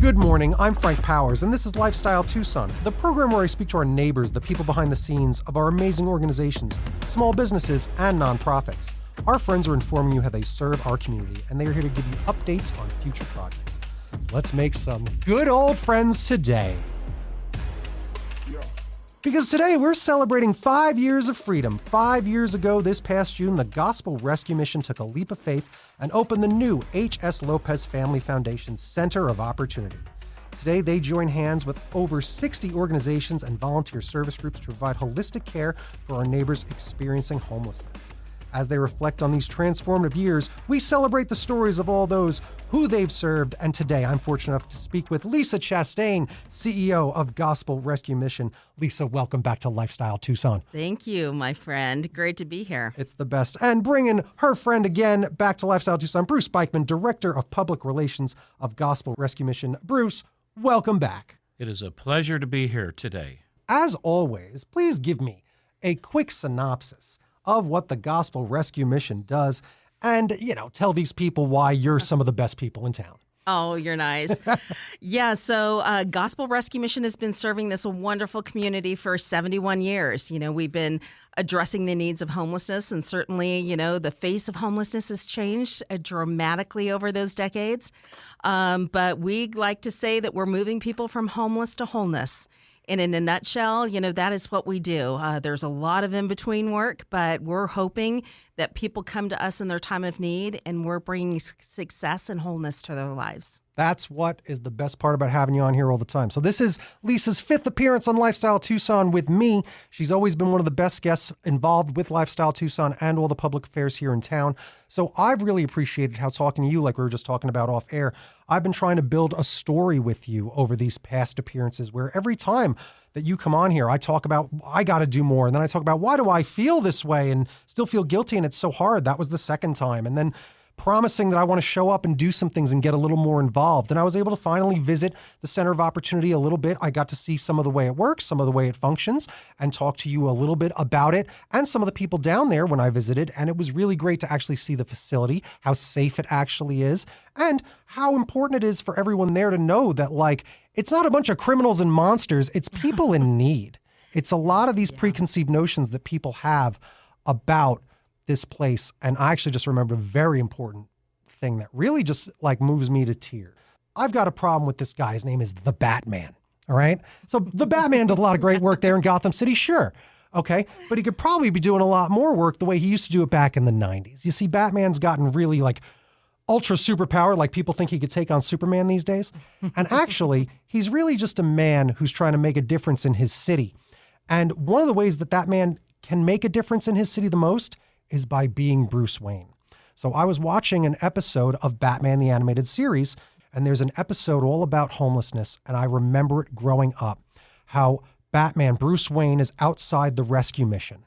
Good morning, I'm Frank Powers, and this is Lifestyle Tucson, the program where I speak to our neighbors, the people behind the scenes of our amazing organizations, small businesses, and nonprofits. Our friends are informing you how they serve our community, and they are here to give you updates on future projects. So let's make some good old friends today. Because today we're celebrating 5 years of freedom. 5 years ago, this past June, the Gospel Rescue Mission took a leap of faith and opened the new H.S. Lopez Family Foundation Center of Opportunity. Today, they join hands with over 60 organizations and volunteer service groups to provide holistic care for our neighbors experiencing homelessness. As they reflect on these transformative years, we celebrate the stories of all those who they've served. And today, I'm fortunate enough to speak with Lisa Chastain, CEO of Gospel Rescue Mission. Lisa, welcome back to Lifestyle Tucson. Thank you, my friend. Great to be here. It's the best. And bringing her friend again back to Lifestyle Tucson, Bruce Bikeman, Director of Public Relations of Gospel Rescue Mission. Bruce, welcome back. It is a pleasure to be here today. As always, please give me a quick synopsis of what the Gospel Rescue Mission does and, tell these people why you're some of the best people in town. Oh, you're nice. Yeah, so Gospel Rescue Mission has been serving this wonderful community for 71 years. We've been addressing the needs of homelessness, and certainly, the face of homelessness has changed dramatically over those decades. But we like to say that we're moving people from homeless to wholeness. And in a nutshell, that is what we do. There's a lot of in-between work, but we're hoping that people come to us in their time of need, and we're bringing success and wholeness to their lives. That's what is the best part about having you on here all the time. So this is Lisa's 5th appearance on Lifestyle Tucson with me. She's always been one of the best guests involved with Lifestyle Tucson and all the public affairs here in town. So I've really appreciated how talking to you, like we were just talking about off air, I've been trying to build a story with you over these past appearances where every time that you come on here, I talk about, I got to do more. And then I talk about, why do I feel this way and still feel guilty? And it's so hard. That was the second time. And then promising that I want to show up and do some things and get a little more involved. And I was able to finally visit the Center of Opportunity a little bit. I got to see some of the way it works, some of the way it functions, and talk to you a little bit about it and some of the people down there when I visited. And it was really great to actually see the facility, how safe it actually is, and how important it is for everyone there to know that, it's not a bunch of criminals and monsters, it's people in need. It's a lot of these preconceived notions that people have about this place. And I actually just remember a very important thing that really just moves me to tears. I've got a problem with this guy. His name is the Batman. All right. So the Batman does a lot of great work there in Gotham City. Sure. Okay. But he could probably be doing a lot more work the way he used to do it back in the 90s. You see, Batman's gotten really ultra superpower, like people think he could take on Superman these days. And actually, he's really just a man who's trying to make a difference in his city. And one of the ways that man can make a difference in his city the most is by being Bruce Wayne. So I was watching an episode of Batman the Animated Series, and there's an episode all about homelessness, and I remember it growing up, how Batman, Bruce Wayne, is outside the rescue mission.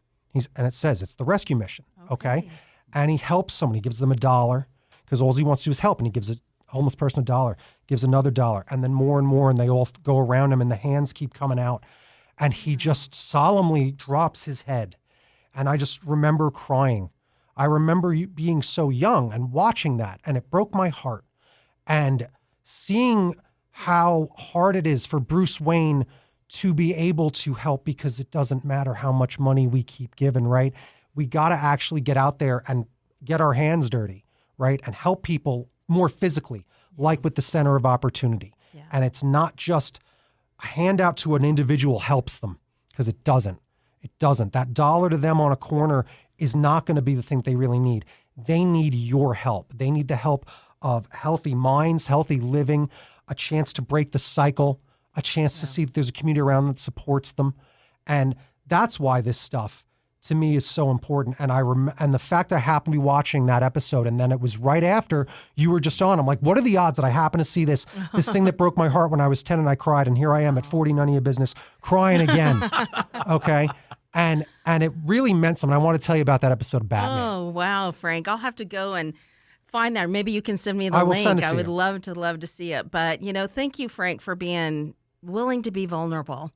And it says it's the rescue mission, okay? And he helps someone. He gives them $1, because all he wants to do is help, and he gives a homeless person $1, gives another $1, and then more, and they all go around him, and the hands keep coming out, and he just solemnly drops his head. And I just remember crying. I remember being so young and watching that, and it broke my heart. And seeing how hard it is for Bruce Wayne to be able to help, because it doesn't matter how much money we keep giving, right? We got to actually get out there and get our hands dirty, right? And help people more physically, like with the Center of Opportunity. Yeah. And it's not just a handout to an individual helps them, because it doesn't. It doesn't. That $1 to them on a corner is not going to be the thing they really need. They need your help. They need the help of healthy minds, healthy living, a chance to break the cycle, a chance to see that there's a community around that supports them. And that's why this stuff, to me, is so important. And and the fact that I happened to be watching that episode, and then it was right after you were just on, I'm like, what are the odds that I happen to see this thing that broke my heart when I was 10 and I cried, and here I am at 40, none of your business, crying again. Okay. And it really meant something. I want to tell you about that episode of Batman. Oh, wow, Frank. I'll have to go and find that. Maybe you can send me the I will link. Send it to I would you. love to see it. But, thank you, Frank, for being willing to be vulnerable,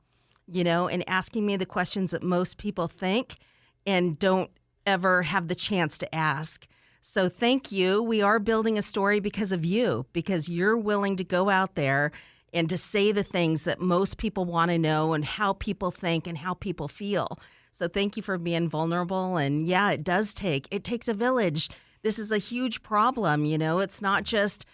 and asking me the questions that most people think and don't ever have the chance to ask. So thank you. We are building a story because of you, because you're willing to go out there and to say the things that most people want to know and how people think and how people feel. So thank you for being vulnerable. And yeah, it takes a village. This is a huge problem. It's not just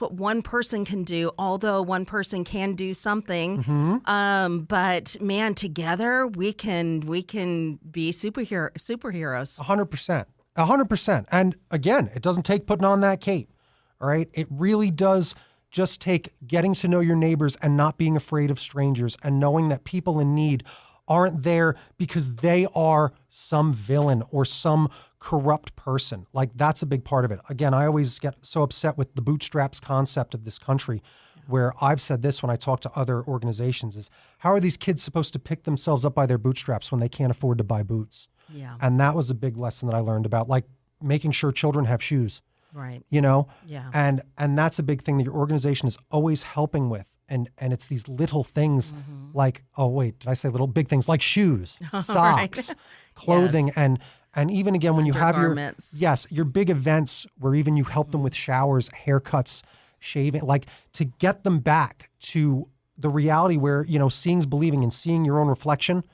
what one person can do, although one person can do something. But man, together we can be superheroes. 100%. 100%. And again, it doesn't take putting on that cape. All right. It really does just take getting to know your neighbors and not being afraid of strangers and knowing that people in need aren't there because they are some villain or some corrupt person. Like, that's a big part of it. Again, I always get so upset with the bootstraps concept of this country, where I've said this when I talk to other organizations is, how are these kids supposed to pick themselves up by their bootstraps when they can't afford to buy boots? Yeah. And that was a big lesson that I learned about, like, making sure children have shoes. Right. Yeah. And that's a big thing that your organization is always helping with. And it's these little things like, oh wait, did I say little? Big things like shoes, socks, clothing, Yes. and even again, when you have Undergarments. your big events where even you help them with showers, haircuts, shaving, like, to get them back to the reality where, seeing's believing, and seeing your own reflection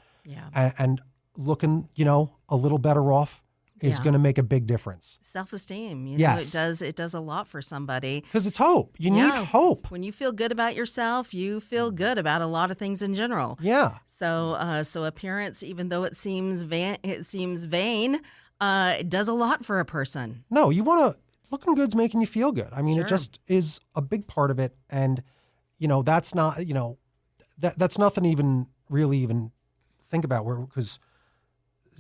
and looking, a little better off is Yeah. going to make a big difference. Self-esteem. Yes. It does a lot for somebody. Because it's hope. You need hope. When you feel good about yourself, you feel good about a lot of things in general. Yeah. So appearance, even though it seems vain, it does a lot for a person. No, you want to, looking good's making you feel good. I mean, Sure. it just is a big part of it. And, that's not, that's nothing to even think about, because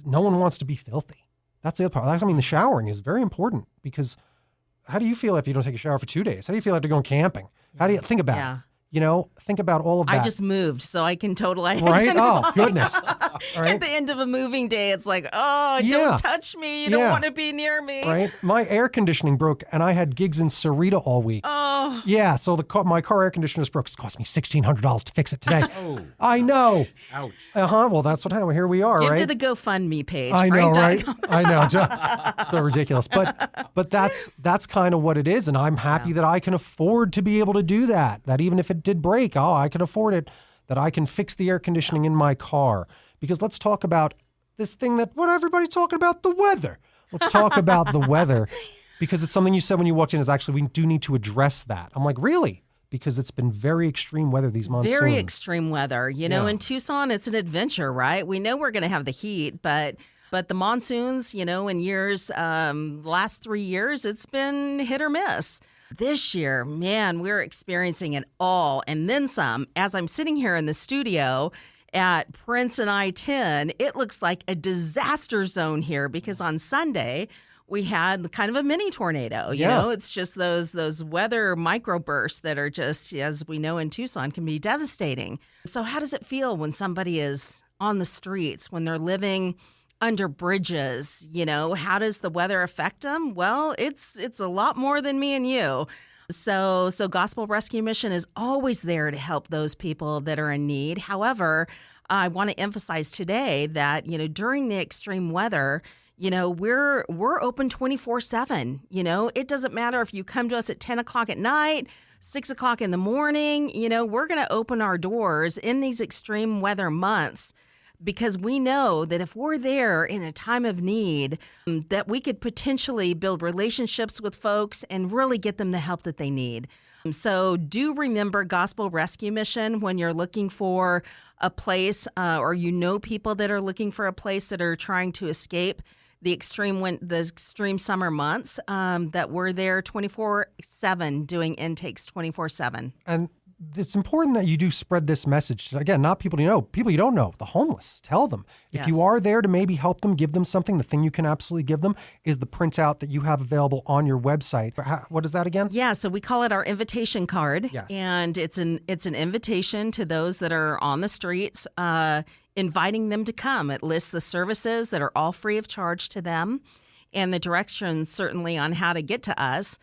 no one wants to be filthy. That's the other part. I mean, the showering is very important, because how do you feel if you don't take a shower for 2 days? How do you feel after going camping? How do you think about it? Think about all of that. I just moved, so I can totally Right? identify. Oh, goodness. All right. At the end of a moving day, it's like, oh, Yeah. don't touch me. You don't Yeah. want to be near me. Right? My air conditioning broke, and I had gigs in Sarita all week. Oh, Yeah, so my car air conditioner is broke. It's cost me $1,600 to fix it today. Oh, I know. ouch. Well, that's what happened. Here we are, give right? to the GoFundMe page. I know, right? Frank.com. I know. So ridiculous. But that's kind of what it is. And I'm happy that I can afford to be able to do that. That even if it did break, I can afford it. That I can fix the air conditioning in my car. Because let's talk about this thing what everybody's talking about, the weather. Let's talk about the weather, because it's something you said when you walked in, is actually we do need to address that. I'm like, really? Because it's been very extreme weather these months. Very extreme weather. Yeah. In Tucson, it's an adventure, right? We know we're going to have the heat, but the monsoons, in years, last 3 years, it's been hit or miss. This year, man, we're experiencing it all and then some. As I'm sitting here in the studio at Prince and I-10, it looks like a disaster zone here, because on Sunday we had kind of a mini tornado. It's just those weather microbursts that are just, as we know in Tucson, can be devastating. So how does it feel when somebody is on the streets, when they're living under bridges? How does the weather affect them? Well, it's a lot more than me and you. So Gospel Rescue Mission is always there to help those people that are in need. However, I want to emphasize today that, during the extreme weather, we're open 24/7. It doesn't matter if you come to us at 10 o'clock at night, 6 o'clock in the morning, we're going to open our doors in these extreme weather months, because we know that if we're there in a time of need, that we could potentially build relationships with folks and really get them the help that they need. So do remember Gospel Rescue Mission when you're looking for a place, or people that are looking for a place that are trying to escape the extreme summer months, that we're there 24/7 doing intakes 24/7. And it's important that you do spread this message. Again, not people you know, people you don't know, the homeless. Tell them. If you Yes. are there to maybe help them, give them something, the thing you can absolutely give them is the printout that you have available on your website. What is that again? Yeah, so we call it our invitation card. Yes. And it's an invitation to those that are on the streets, inviting them to come. It lists the services that are all free of charge to them, and the directions certainly on how to get to us.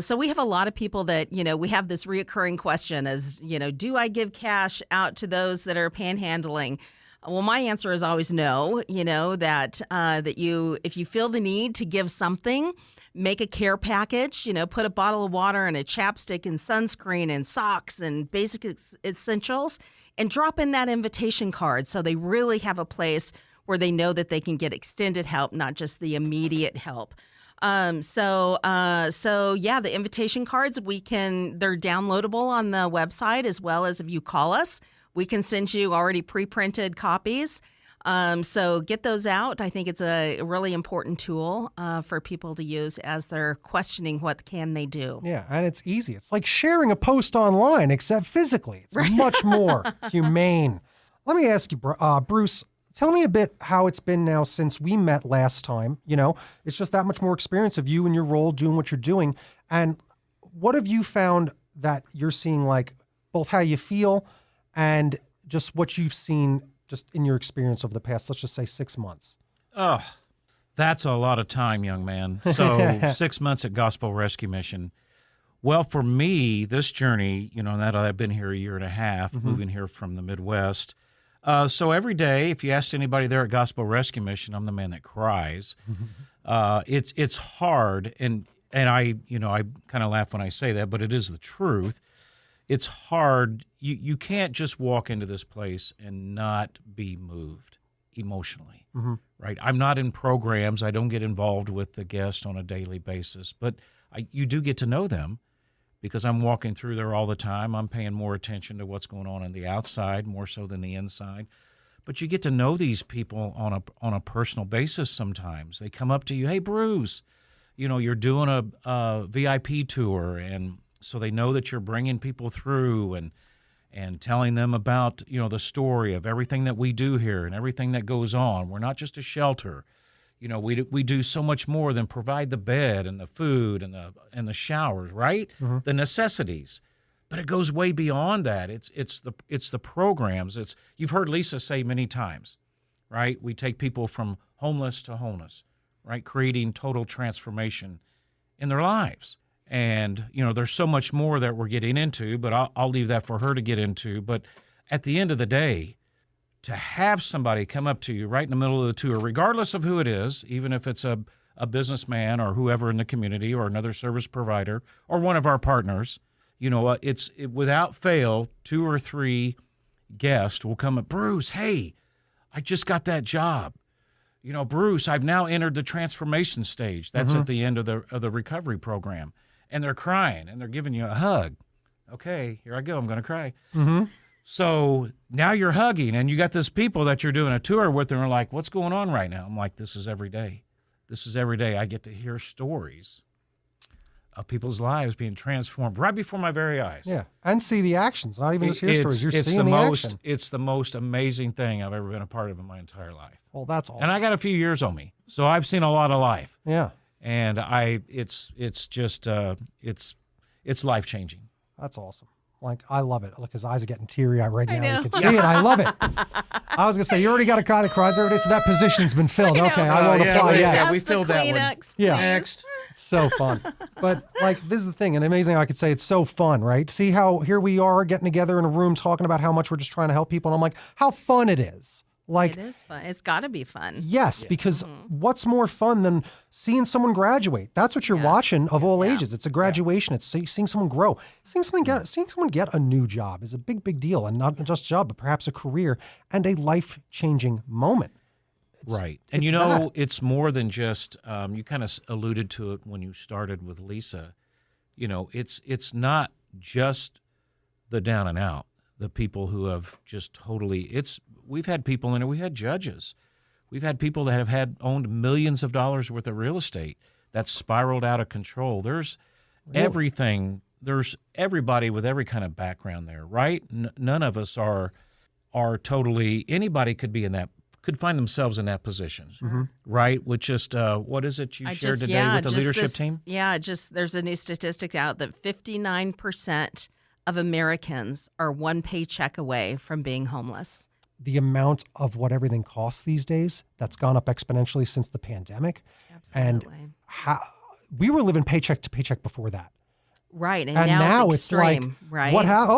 So we have a lot of people that, we have this reoccurring question as, do I give cash out to those that are panhandling? Well, my answer is always no. That if you feel the need to give something, make a care package. Put a bottle of water and a chapstick and sunscreen and socks and basic essentials, and drop in that invitation card so they really have a place where they know that they can get extended help, not just the immediate help. So the invitation cards, they're downloadable on the website, as well as if you call us, we can send you already pre-printed copies. So get those out. I think it's a really important tool for people to use as they're questioning what can they do. Yeah, and it's easy. It's like sharing a post online, except physically. It's much more humane. Let me ask you, Bruce, tell me a bit how it's been now since we met last time. It's just that much more experience of you and your role doing what you're doing. And what have you found that you're seeing, like both how you feel and just what you've seen just in your experience over the past, let's just say 6 months? Oh, that's a lot of time, young man. So 6 months at Gospel Rescue Mission. Well, for me, this journey, now that I've been here a year and a half, moving here from the Midwest. So every day, if you asked anybody there at Gospel Rescue Mission, I'm the man that cries. It's hard, and I kind of laugh when I say that, but it is the truth. It's hard. You can't just walk into this place and not be moved emotionally, right? I'm not in programs. I don't get involved with the guests on a daily basis, but you do get to know them because I'm walking through there all the time. I'm paying more attention to what's going on the outside, more so than the inside. But you get to know these people on a personal basis sometimes. They come up to you, hey, Bruce, you're doing a VIP tour, and so they know that you're bringing people through and telling them about, the story of everything that we do here and everything that goes on. We're not just a shelter. We do so much more than provide the bed and the food and the showers, right? The necessities. But it goes way beyond that. It's the programs. You've heard Lisa say many times, right? We take people from homeless to wholeness, right? Creating total transformation in their lives. And, there's so much more that we're getting into, but I'll leave that for her to get into. But at the end of the day, to have somebody come up to you right in the middle of the tour, regardless of who it is, even if it's a businessman or whoever in the community or another service provider or one of our partners, without fail, 2 or 3 guests will come up, Bruce, hey, I just got that job. Bruce, I've now entered the transformation stage. That's at the end of the recovery program. And they're crying, and they're giving you a hug. Okay, here I go. I'm going to cry. So now you're hugging, and you got this people that you're doing a tour with, and they're like, what's going on right now? I'm like, this is every day. This is every day. I get to hear stories of people's lives being transformed right before my very eyes. Yeah, and see the actions, not even just hear stories. You're seeing the action. It's the most amazing thing I've ever been a part of in my entire life. Well, that's awesome. And I got a few years on me, so I've seen a lot of life. Yeah. And it's life-changing. That's awesome. Like, I love it. Look, his eyes are getting teary-eyed right now. You can see it. I love it. I was going to say, you already got a guy that cries every day, so that position's been filled. Okay, I won't apply yet. Yeah, we filled that one. Yeah. Next. It's so fun. But, this is the thing, and amazing I could say it's so fun, right? See how here we are getting together in a room talking about how much we're just trying to help people, and I'm like, how fun it is. Like, it is fun. It's got to be fun. Yes, because what's more fun than seeing someone graduate? That's what you're watching of all ages. It's a graduation. It's seeing someone grow. Seeing someone get a new job is a big, big deal, and not just a job, but perhaps a career and a life-changing moment. Right. And it's more than just, you kind of alluded to it when you started with Lisa. It's not just the down and out, the people who have just totally, we've had people in it, we've had judges. We've had people that have owned millions of dollars worth of real estate that's spiraled out of control. There's everything. There's everybody with every kind of background there, right? None of us are totally, anybody could find themselves in that position, right? With just, what is it you shared today with the leadership team? Yeah, there's a new statistic out that 59% of Americans are one paycheck away from being homeless. The amount of what everything costs these days, that's gone up exponentially since the pandemic. Absolutely. And we were living paycheck to paycheck before that. Right. And And now it's it's like, extreme, right?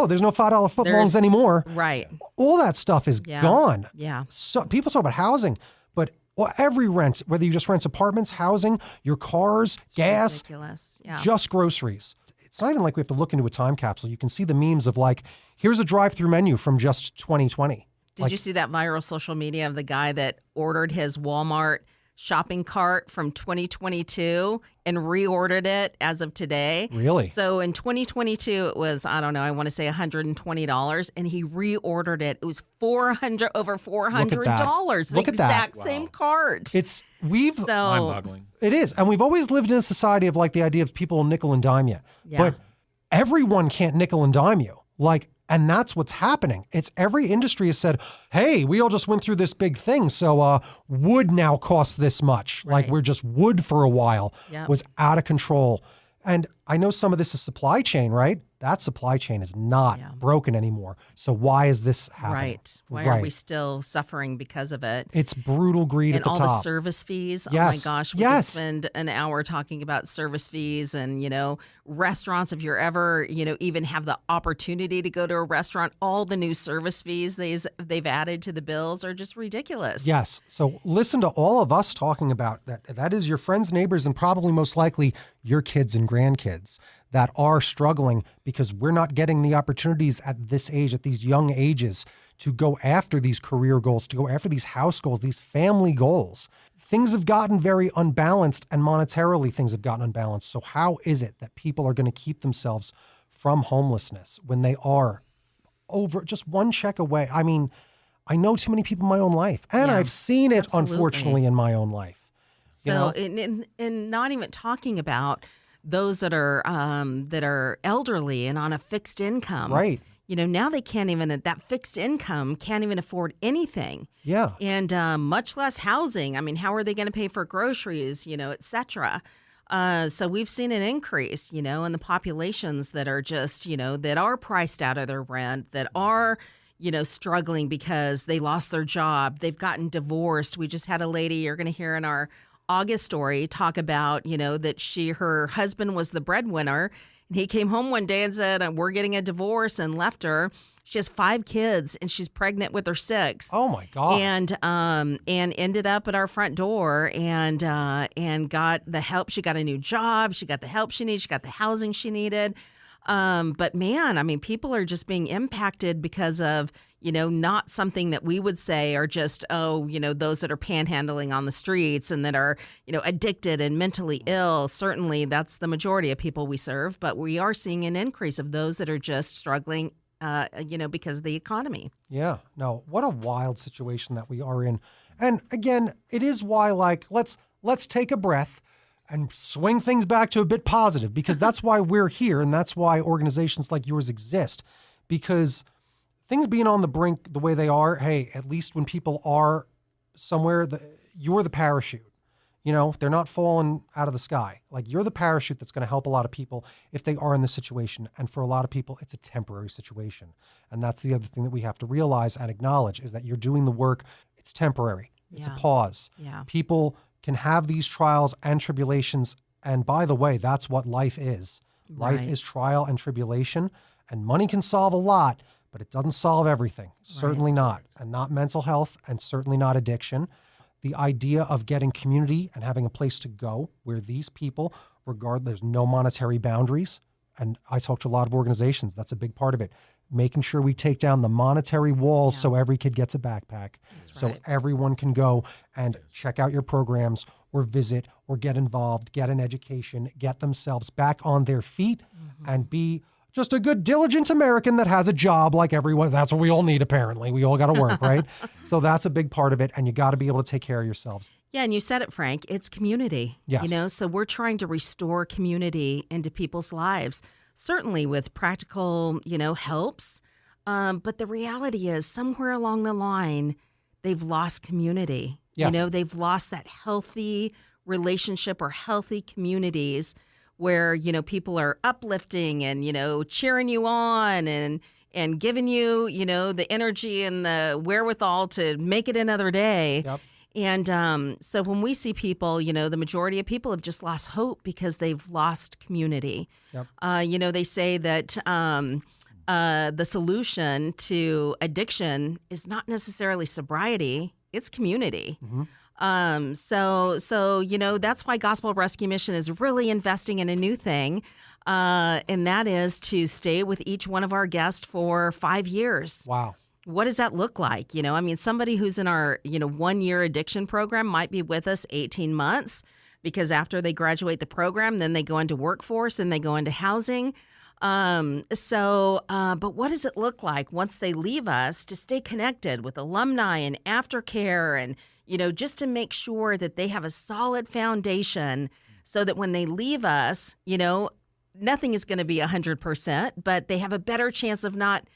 there's no $5 footlongs There's- anymore. Right. All that stuff is Yeah. gone. Yeah. So people talk about housing, but every rent, whether you just rent apartments, housing, your cars, gas, Ridiculous. Yeah. just groceries. It's not even like we have to look into a time capsule. You can see the memes of like, here's a drive-through menu from just 2020. Did you see that viral social media of the guy that ordered his Walmart shopping cart from 2022 and reordered it as of today? Really? So in 2022, it was, I don't know, I want to say $120, and he reordered it. It was over $400. The Look at that. exact same cart. Mind So boggling. It is. And we've always lived in a society of like the idea of people nickel and dime you. Yeah. But everyone can't nickel and dime you. And that's what's happening. It's every industry has said, hey, we all just went through this big thing. So wood now costs this much. Like Right. we're just wood for a while Yep. was out of control. And I know some of this is supply chain, right? That supply chain is not broken anymore. So why is this happening? right. Why are we still suffering because of it? It's brutal greed And at the all top. the service fees. Yes. Oh my gosh. We could spend an hour talking about service fees and, restaurants. If you're ever, even have the opportunity to go to a restaurant, all the new service fees they've added to the bills are just ridiculous. Yes. So listen to all of us talking about that. That is your friends, neighbors, and probably most likely your kids and grandkids that are struggling because we're not getting the opportunities at this age, at these young ages, to go after these career goals, to go after these house goals, these family goals. Things have gotten very unbalanced, and monetarily things have gotten unbalanced. So how is it that people are going to keep themselves from homelessness when they are over just one check away? I mean, I know too many people in my own life, and Yeah, I've seen it, absolutely. unfortunately, in my own life. So, and not even talking about those that are elderly and on a fixed income. Right. Now they can't even, that fixed income can't even afford anything. Yeah. And much less housing. I mean, how are they going to pay for groceries, et cetera? So we've seen an increase, in the populations that are just, that are priced out of their rent, that are, struggling because they lost their job. They've gotten divorced. We just had a lady you're going to hear in our August story talk about, that her husband was the breadwinner. And he came home one day and said, we're getting a divorce, and left her. She has 5 kids and she's pregnant with her 6th. Oh my God. And ended up at our front door and got the help. She got a new job. She got the help she needed. She got the housing she needed. But man, I mean, people are just being impacted because of, not something that we would say are just, those that are panhandling on the streets and that are, addicted and mentally ill. Certainly that's the majority of people we serve, but we are seeing an increase of those that are just struggling, because of the economy. Yeah. No, what a wild situation that we are in. And again, it is why, like, let's take a breath and swing things back to a bit positive, because that's why we're here. And that's why organizations like yours exist, because things being on the brink the way they are, hey, at least when people are somewhere, you're the parachute. They're not falling out of the sky. Like, you're the parachute that's going to help a lot of people if they are in this situation. And for a lot of people, it's a temporary situation. And that's the other thing that we have to realize and acknowledge, is that you're doing the work. It's temporary. It's a pause. Yeah. People can have these trials and tribulations. And by the way, that's what life is. Life Right. is trial and tribulation. And money can solve a lot, but it doesn't solve everything. Certainly not. And not mental health, and certainly not addiction. The idea of getting community and having a place to go where these people, there's no monetary boundaries. And I talk to a lot of organizations. That's a big part of it. Making sure we take down the monetary walls so every kid gets a backpack. So right. everyone can go and check out your programs or visit or get involved, get an education, get themselves back on their feet and be just a good, diligent American that has a job like everyone. That's what we all need, apparently. We all got to work, right? So that's a big part of it. And you got to be able to take care of yourselves. Yeah, and you said it, Frank. It's community. Yes. So we're trying to restore community into people's lives, certainly with practical, helps. But the reality is, somewhere along the line, they've lost community. Yes. They've lost that healthy relationship or healthy communities where, people are uplifting and, cheering you on and giving you, the energy and the wherewithal to make it another day. Yep. And so when we see people, the majority of people have just lost hope because they've lost community. Yep. They say that the solution to addiction is not necessarily sobriety, it's community. So that's why Gospel Rescue Mission is really investing in a new thing, and that is to stay with each one of our guests for 5 years. Wow. What does that look like? Somebody who's in our, 1-year addiction program might be with us 18 months because after they graduate the program, then they go into workforce and they go into housing. But what does it look like once they leave us to stay connected with alumni and aftercare and, just to make sure that they have a solid foundation so that when they leave us, nothing is going to be 100%, but they have a better chance of not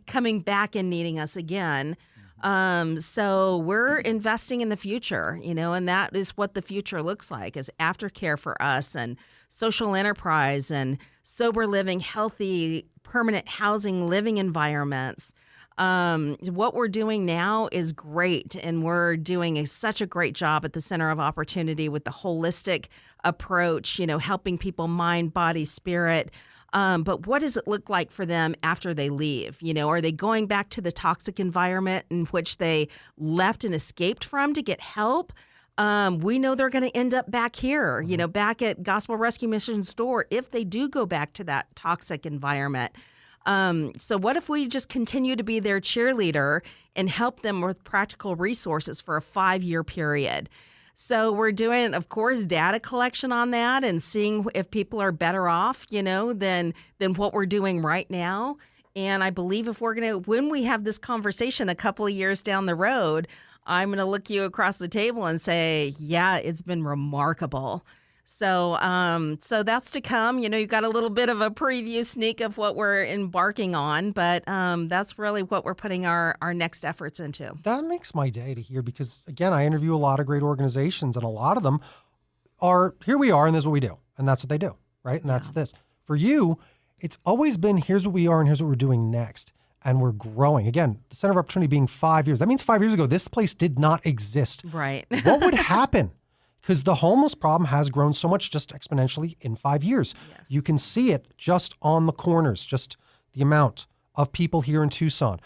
coming back and needing us again. So we're investing in the future, and that is what the future looks like, is aftercare for us and social enterprise and sober living, healthy, permanent housing, living environments. What we're doing now is great, and we're doing such a great job at the Center of Opportunity with the holistic approach, helping people mind, body, spirit. But what does it look like for them after they leave? Are they going back to the toxic environment in which they left and escaped from to get help? We know they're going to end up back here, back at Gospel Rescue Mission's door if they do go back to that toxic environment. So what if we just continue to be their cheerleader and help them with practical resources for a 5-year period? So we're doing, of course, data collection on that and seeing if people are better off, than what we're doing right now. And I believe when we have this conversation a couple of years down the road, I'm going to look you across the table and say, yeah, it's been remarkable. So that's to come. You got a little bit of a preview sneak of what we're embarking on, but that's really what we're putting our next efforts into. That makes my day to hear because, again, I interview a lot of great organizations, and a lot of them are, here we are, and this is what we do, and that's what they do, right? And that's this. For you, it's always been, here's what we are, and here's what we're doing next, and we're growing. Again, the Center of Opportunity being 5 years. That means 5 years ago, this place did not exist. Right. What would happen? Because the homeless problem has grown so much just exponentially in 5 years. Yes. You can see it just on the corners, just the amount of people here in Tucson.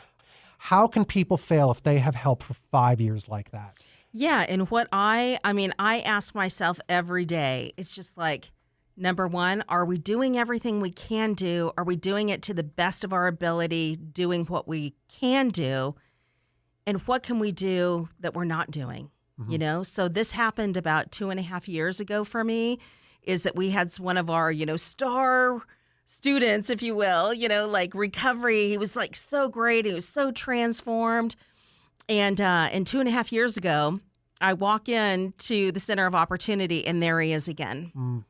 How can people fail if they have help for 5 years like that? Yeah, and what I ask myself every day, it's just like, number one, are we doing everything we can do? Are we doing it to the best of our ability, doing what we can do? And what can we do that we're not doing? So this happened about 2.5 years ago for me, is that we had one of our, star students, if you will, like recovery. He was like so great. He was so transformed. And 2.5 years ago, I walk into the Center of Opportunity and there he is again.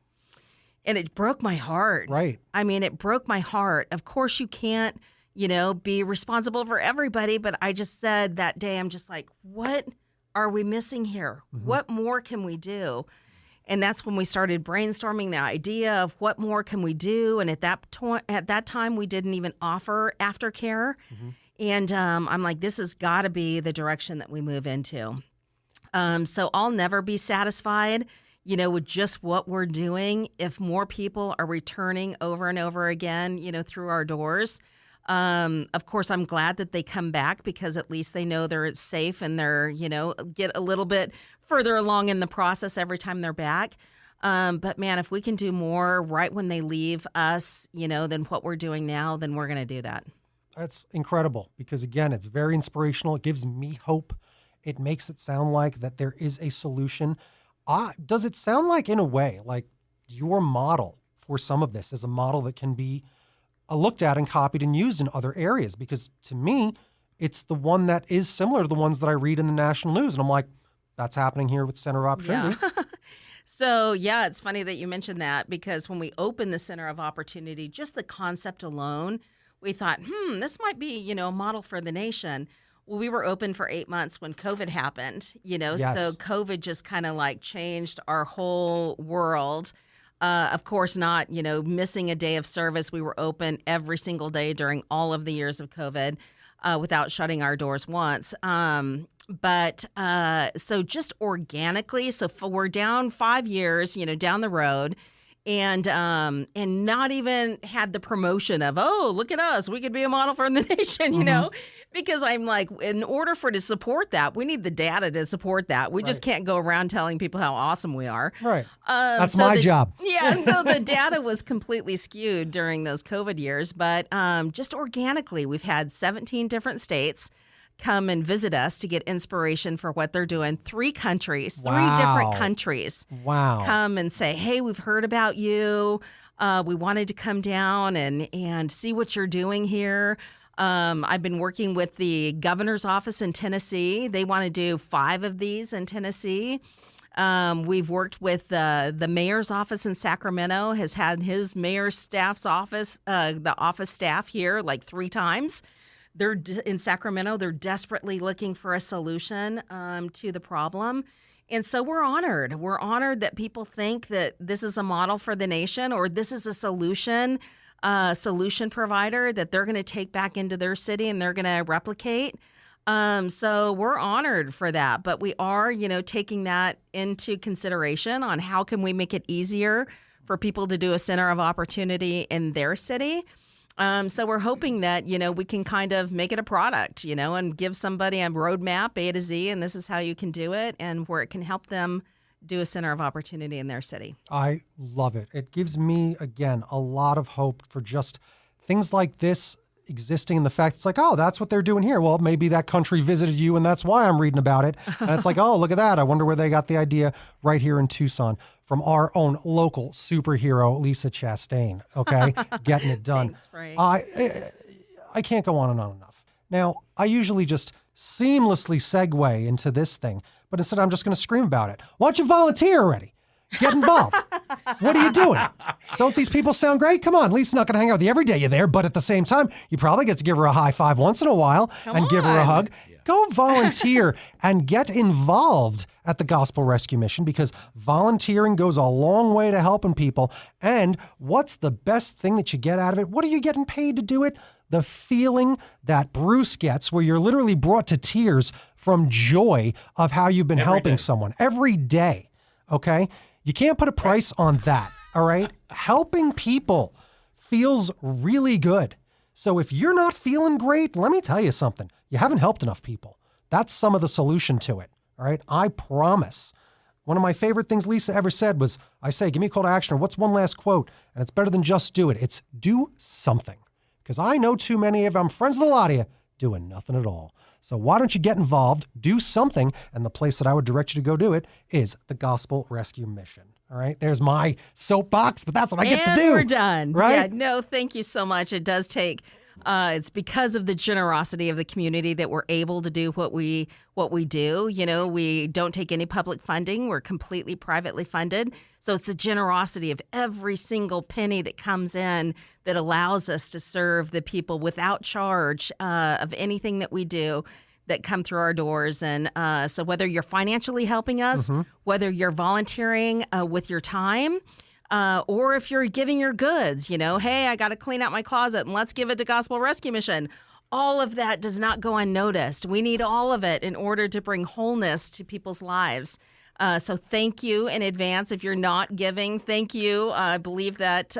And it broke my heart. Right. It broke my heart. Of course you can't, be responsible for everybody. But I just said that day, I'm just like, what are we missing here? What more can we do? And that's when we started brainstorming the idea of what more can we do. And at that time, we didn't even offer aftercare. And I'm like, this has got to be the direction that we move into. So I'll never be satisfied, with just what we're doing. If more people are returning over and over again, through our doors. Of course, I'm glad that they come back because at least they know they're safe and they're, get a little bit further along in the process every time they're back. But man, if we can do more right when they leave us, than what we're doing now, then we're going to do that. That's incredible because, again, it's very inspirational. It gives me hope. It makes it sound like that there is a solution. Does it sound like, in a way, like your model for some of this is a model that can be looked at and copied and used in other areas? Because to me, it's the one that is similar to the ones that I read in the national news. And I'm like, that's happening here with Center of Opportunity. Yeah. So, yeah, it's funny that you mentioned that because when we opened the Center of Opportunity, just the concept alone, we thought, this might be, a model for the nation. Well, we were open for 8 months when COVID happened, Yes. So COVID just kind of like changed our whole world. Of course not, missing a day of service. We were open every single day during all of the years of COVID without shutting our doors once. But so just organically, we're down 5 years, down the road, and not even had the promotion of, oh, look at us, we could be a model for the nation, because I'm like, in order to support that, we need the data to support that. We just can't go around telling people how awesome we are. Right. That's my job. Yeah. So the data was completely skewed during those COVID years, but just organically, we've had 17 different states come and visit us to get inspiration for what they're doing. 3 countries, 3 different countries. Wow. Come and say, hey, we've heard about you. We wanted to come down and see what you're doing here. I've been working with the governor's office in Tennessee. They want to do 5 of these in Tennessee. We've worked with the mayor's office in Sacramento, has had his mayor's staff's office, the office staff here like 3 times. They're in Sacramento. They're desperately looking for a solution to the problem. And so we're honored. We're honored that people think that this is a model for the nation, or this is a solution provider that they're going to take back into their city and they're going to replicate. So we're honored for that. But we are, taking that into consideration on how can we make it easier for people to do a center of opportunity in their city. So we're hoping that, we can kind of make it a product, and give somebody a roadmap A to Z, and this is how you can do it, and where it can help them do a center of opportunity in their city. I love it. It gives me, again, a lot of hope for just things like this existing, and the fact it's like, oh, that's what they're doing here. Well, maybe that country visited you, and that's why I'm reading about it. And it's like, oh, look at that. I wonder where they got the idea right here in Tucson. From our own local superhero, Lisa Chastain, okay? Getting it done. Thanks, Frank. I can't go on and on enough. Now, I usually just seamlessly segue into this thing, but instead I'm just going to scream about it. Why don't you volunteer already? Get involved. What are you doing? Don't these people sound great? Come on, Lisa's not going to hang out with you every day you're there, but at the same time, you probably get to give her a high five once in a while and give her a hug. Yeah. Go volunteer and get involved at the Gospel Rescue Mission, because volunteering goes a long way to helping people. And what's the best thing that you get out of it? What are you getting paid to do it? The feeling that Bruce gets, where you're literally brought to tears from joy of how you've been helping someone every day. Okay? You can't put a price on that, all right? Helping people feels really good. So if you're not feeling great, let me tell you something. You haven't helped enough people. That's some of the solution to it, all right? I promise. One of my favorite things Lisa ever said was, I say, give me a call to action, or what's one last quote? And it's better than just do it. It's do something. Because I know too many of them, I'm friends with a lot of you, doing nothing at all. So why don't you get involved, do something, and the place that I would direct you to go do it is the Gospel Rescue Mission. All right, there's my soapbox, but that's what I get to do. And we're done. Right? Yeah, no, thank you so much. It does take, it's because of the generosity of the community that we're able to do what we do. We don't take any public funding. We're completely privately funded. So it's the generosity of every single penny that comes in that allows us to serve the people without charge of anything that we do that come through our doors. And so whether you're financially helping us, whether you're volunteering with your time, or if you're giving your goods, hey, I got to clean out my closet and let's give it to Gospel Rescue Mission. All of that does not go unnoticed. We need all of it in order to bring wholeness to people's lives. So thank you in advance. If you're not giving, thank you. I believe that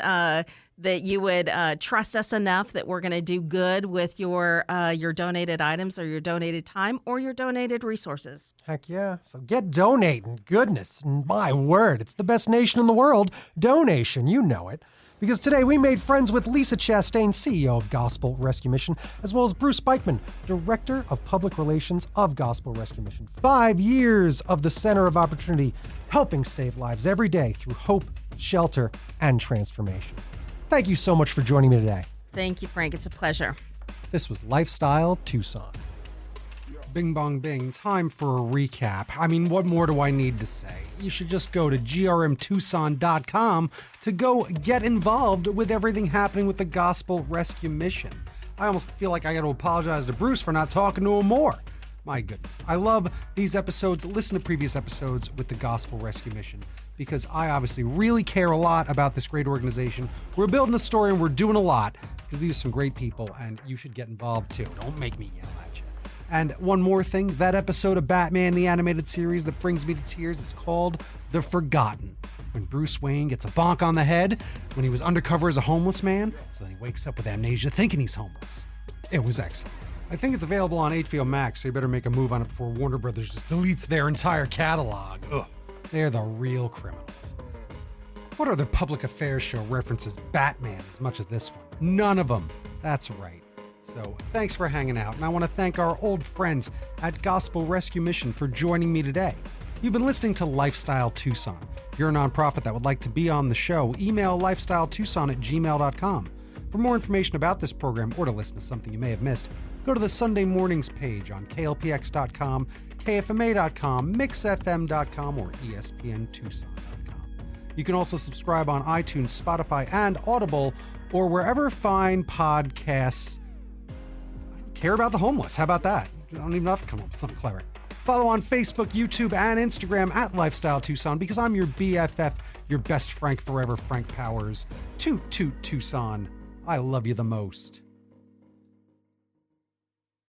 you would trust us enough that we're going to do good with your donated items, or your donated time, or your donated resources. Heck yeah. So get donating. Goodness, my word. It's the best nation in the world. Donation. You know it. Because today we made friends with Lisa Chastain, CEO of Gospel Rescue Mission, as well as Bruce Bikeman, Director of Public Relations of Gospel Rescue Mission. 5 years of the Center of Opportunity, helping save lives every day through hope, shelter, and transformation. Thank you so much for joining me today. Thank you, Frank. It's a pleasure. This was Lifestyle Tucson. Bing bong bing, time for a recap. I mean, what more do I need to say? You should just go to grmtucson.com to go get involved with everything happening with the Gospel Rescue Mission. I almost feel like I got to apologize to Bruce for not talking to him more. My goodness. I love these episodes. Listen to previous episodes with the Gospel Rescue Mission, because I obviously really care a lot about this great organization. We're building a story and we're doing a lot, because these are some great people, and you should get involved too. Don't make me yell at you. And one more thing, that episode of Batman the Animated Series that brings me to tears, it's called The Forgotten. When Bruce Wayne gets a bonk on the head when he was undercover as a homeless man, so then he wakes up with amnesia thinking he's homeless. It was excellent. I think it's available on HBO Max, so you better make a move on it before Warner Brothers just deletes their entire catalog. Ugh, they're the real criminals. What other public affairs show references Batman as much as this one? None of them. That's right. So thanks for hanging out, and I want to thank our old friends at Gospel Rescue Mission for joining me today. You've been listening to Lifestyle Tucson. If you're a nonprofit that would like to be on the show, email lifestyletucson@gmail.com. For more information about this program or to listen to something you may have missed, go to the Sunday Mornings page on klpx.com, kfma.com, mixfm.com, or espntucson.com. You can also subscribe on iTunes, Spotify, and Audible, or wherever fine podcasts care about the homeless. How about that? You don't even have to come up with something clever. Follow on Facebook, YouTube, and Instagram at Lifestyle Tucson, because I'm your BFF, your best Frank forever, Frank Powers. Toot toot Tucson. I love you the most.